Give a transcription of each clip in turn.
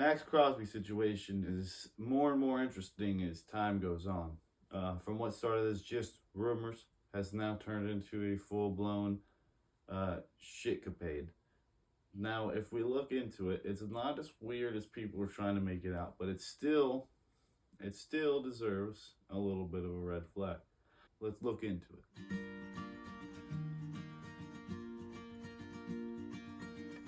Max Crosby situation is more and more interesting as time goes on. From what started as just rumors, has now turned into a full blown shitcapade. Now, if we look into it, it's not as weird as people are trying to make it out, but it still deserves a little bit of a red flag. Let's look into it.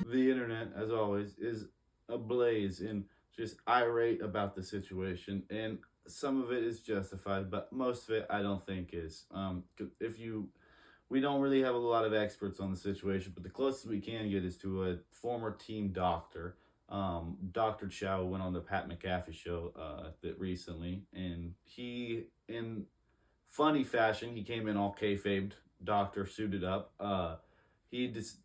The internet, as always, is ablaze and just irate about the situation, and some of it is justified, but most of it I don't think is. If you, we don't really have a lot of experts on the situation, but the closest we can get is to a former team doctor. Dr. Chow went on the Pat McAfee show that recently, and he, in funny fashion, he came in all kayfabed, doctor suited up. He just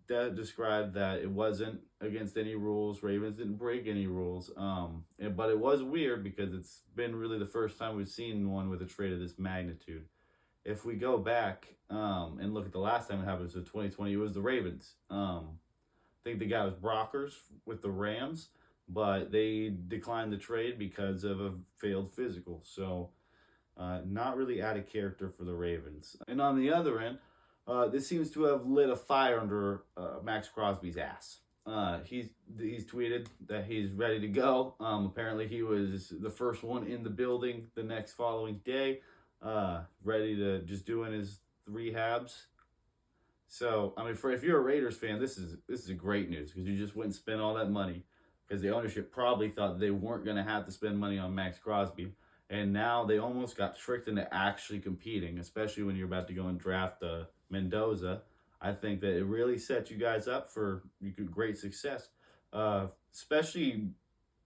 described that it wasn't against any rules. Ravens didn't break any rules. But it was weird because it's been really the first time we've seen one with a trade of this magnitude. If we go back and look at the last time it happened, so 2020, it was the Ravens. I think the guy was Brockers with the Rams, but they declined the trade because of a failed physical. So not really out of character for the Ravens. And on the other end, this seems to have lit a fire under Max Crosby's ass. He's tweeted that he's ready to go. Apparently, he was the first one in the building the next following day, ready to just doing his rehabs. So I mean, for if you're a Raiders fan, this is a great news because you just went and spent all that money because the ownership probably thought they weren't going to have to spend money on Max Crosby. And now they almost got tricked into actually competing, especially when you're about to go and draft Mendoza. I think that it really set you guys up for great success, especially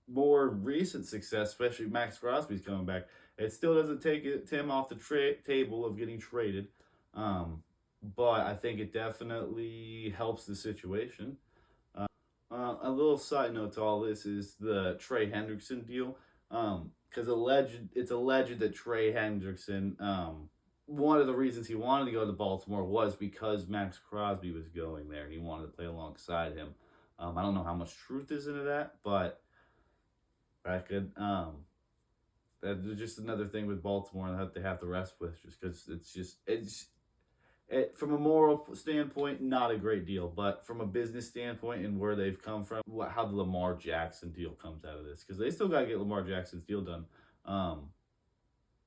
more recent success, especially Max Crosby's coming back. It still doesn't take Tim off the table of getting traded, but I think it definitely helps the situation. A little side note to all this is the Trey Hendrickson deal. Because it's alleged that Trey Hendrickson, one of the reasons he wanted to go to Baltimore was because Max Crosby was going there and he wanted to play alongside him. I don't know how much truth is into that, but that's just another thing with Baltimore that they have to rest with, just because from a moral standpoint, not a great deal, but from a business standpoint and where they've come from, how the Lamar Jackson deal comes out of this, because they still got to get Lamar Jackson's deal done,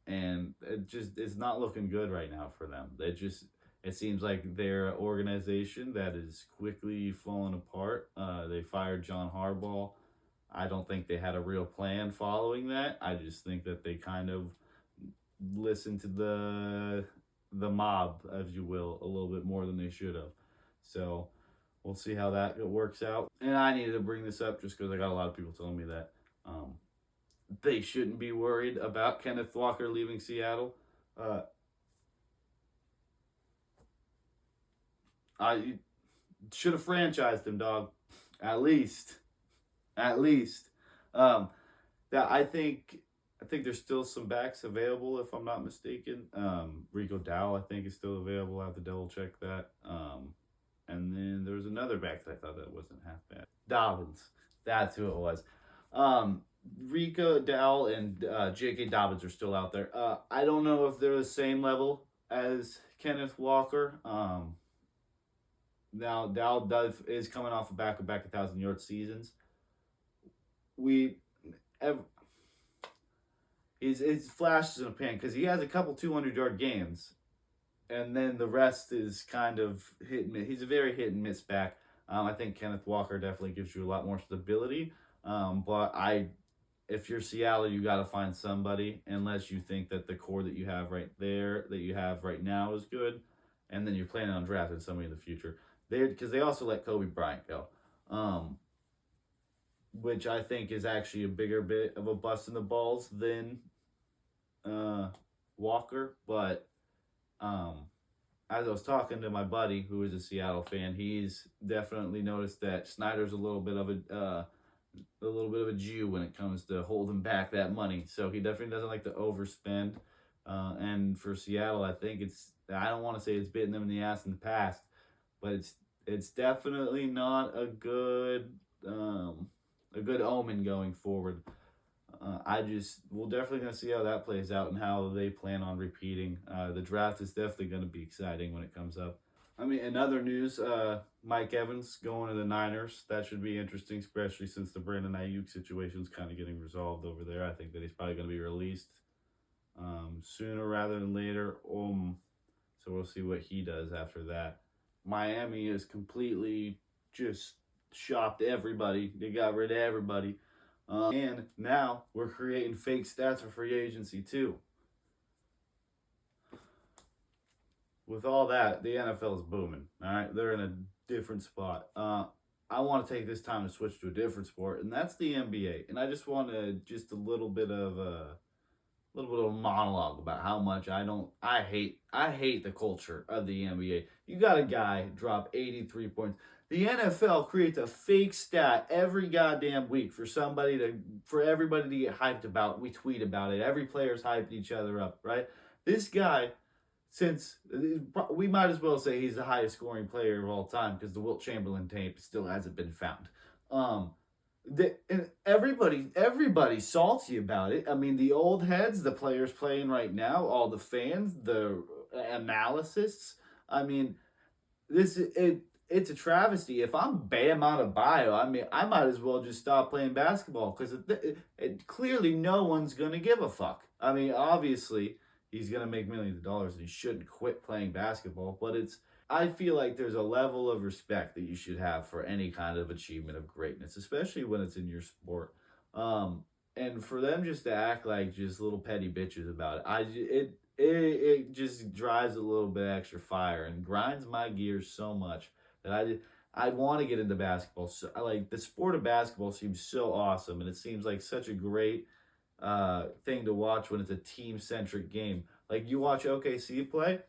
and it's not looking good right now for them. It seems like they're an organization that is quickly falling apart. They fired John Harbaugh. I don't think they had a real plan following that. I just think that they kind of listened to the mob, as you will, a little bit more than they should have. So we'll see how that works out. And I needed to bring this up just because I got a lot of people telling me that they shouldn't be worried about Kenneth Walker leaving Seattle. I should have franchised him, dog. At least. That I think there's still some backs available, if I'm not mistaken. Rico Dowell, I think, is still available. I have to double check that. And then there was another back that I thought that wasn't half bad. Dobbins. That's who it was. Rico Dowell and J.K. Dobbins are still out there. I don't know if they're the same level as Kenneth Walker. Now, Dowell is coming off a back-to-back 1,000-yard seasons. His flashes in a pan because he has a couple 200-yard games, and then the rest is kind of hit and miss. He's a very hit and miss back. I think Kenneth Walker definitely gives you a lot more stability. If you're Seattle, you got to find somebody, unless you think that the core that you have right there, that you have right now, is good, and then you're planning on drafting somebody in the future. Because they also let Kobe Bryant go. Which I think is actually a bigger bit of a bust in the balls than Walker. But as I was talking to my buddy who is a Seattle fan, he's definitely noticed that Snyder's a little bit of a Jew when it comes to holding back that money. So he definitely doesn't like to overspend. And for Seattle, I think I don't want to say it's bitten them in the ass in the past, but it's definitely not a good a good omen going forward. We're definitely gonna see how that plays out and how they plan on repeating. The draft is definitely gonna be exciting when it comes up. I mean, in other news, Mike Evans going to the Niners. That should be interesting, especially since the Brandon Ayuk situation is kind of getting resolved over there. I think that he's probably going to be released sooner rather than later. So we'll see what he does after that. Miami is completely just shopped everybody. They got rid of everybody. And now we're creating fake stats for free agency too. With all that, the NFL is booming. All right, they're in a different spot. I want to take this time to switch to a different sport, and that's the NBA. And I just want to just a little bit of a monologue about how much I hate the culture of the NBA. You got a guy drop 83 points. The NFL creates a fake stat every goddamn week for everybody to get hyped about. We tweet about it. Every player's hyped each other up, right? This guy, since we might as well say he's the highest scoring player of all time because the Wilt Chamberlain tape still hasn't been found. And everybody's salty about it. I mean, the old heads, the players playing right now, all the fans, the analysts. I mean, it's a travesty. If I'm Bam Adebayo, I mean, I might as well just stop playing basketball because clearly no one's gonna give a fuck. I mean, obviously he's gonna make millions of dollars and he shouldn't quit playing basketball, but I feel like there's a level of respect that you should have for any kind of achievement of greatness, especially when it's in your sport. And for them just to act like just little petty bitches about it just drives a little bit extra fire and grinds my gears so much that I want to get into basketball. So I like the sport of basketball seems so awesome, and it seems like such a great thing to watch when it's a team centric game. Like you watch OKC play,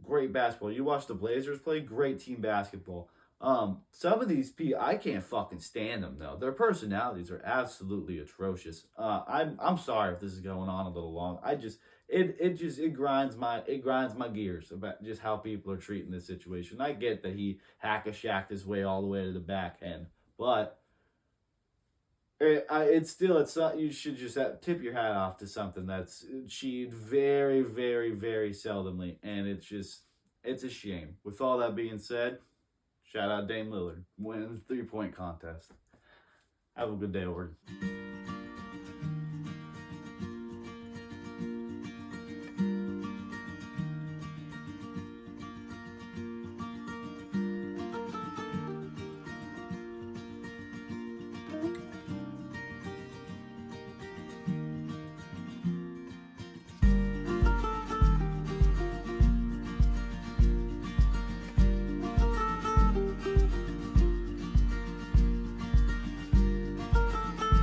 great basketball. You watch the Blazers play, great team basketball. Some of these people, I can't fucking stand them though. Their personalities are absolutely atrocious. I'm sorry if this is going on a little long. It grinds my gears about just how people are treating this situation. I get that he hack-a-shacked his way all the way to the back end, but you should just tip your hat off to something that's achieved very, very, very seldomly, and it's a shame. With all that being said, shout out Dame Lillard winning the 3-point contest. Have a good day, Oregon.